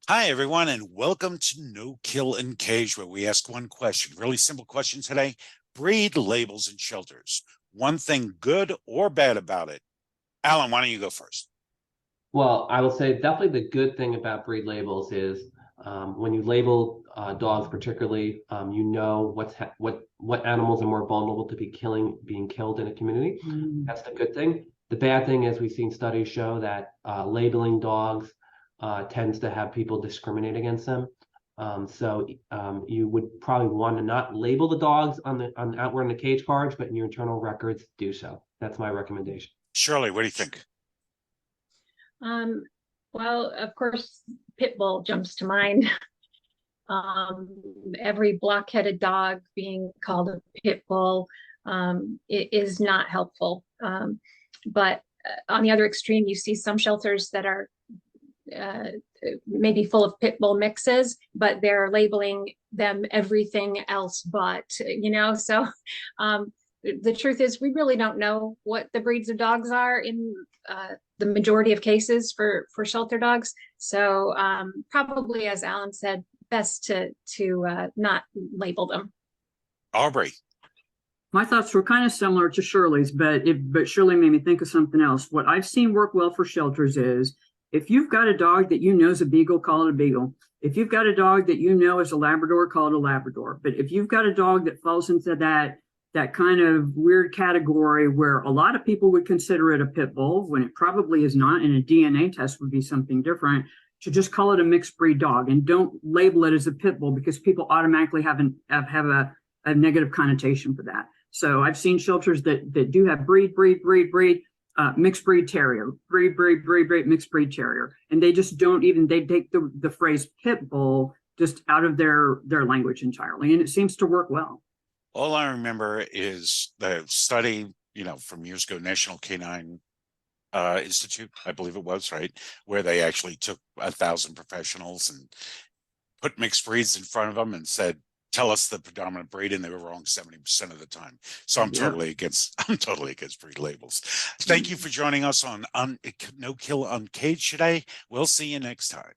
Hi, everyone, and welcome to No Kill Uncaged, where we ask one question. Really simple question today. Breed labels in shelters. One thing good or bad about it. Alan, why don't you go first? Well, I will say definitely the good thing about breed labels is when you label dogs, particularly, you know what animals are more vulnerable to being killed in a community. That's the good thing. The bad thing is we've seen studies show that labeling dogs tends to have people discriminate against them. So you would probably want to not label the dogs on outward in the cage cards, but in your internal records, do so. That's my recommendation. Shirley, what do you think? Um, well, of course, pit bull jumps to mind. Every block-headed dog being called a pit bull it is not helpful. But on the other extreme, you see some shelters that are uh, maybe full of pit bull mixes, but they're labeling them everything else but, so the truth is we really don't know what the breeds of dogs are in the majority of cases for shelter dogs. So probably, as Alan said, best to not label them. Aubrie. My thoughts were kind of similar to Shirley's, but Shirley made me think of something else. What I've seen work well for shelters is if you've got a dog that you know is a beagle, call it a beagle. If you've got a dog that you know is a Labrador, call it a Labrador. But if you've got a dog that falls into that kind of weird category where a lot of people would consider it a pit bull when it probably is not, and a DNA test would be something different, to just call it a mixed breed dog and don't label it as a pit bull because people automatically have a negative connotation for that. So I've seen shelters that do have breed, mixed breed terrier, breed, mixed breed terrier. And they just don't even, they take the phrase pit bull just out of their language entirely. And it seems to work well. All I remember is the study, from years ago, National Canine Institute, I believe it was, right, where they actually took 1,000 professionals and put mixed breeds in front of them and said, tell us the predominant breed, and they were wrong 70% of the time. So I'm totally against breed labels. Thank you for joining us on No Kill Uncaged today. We'll see you next time.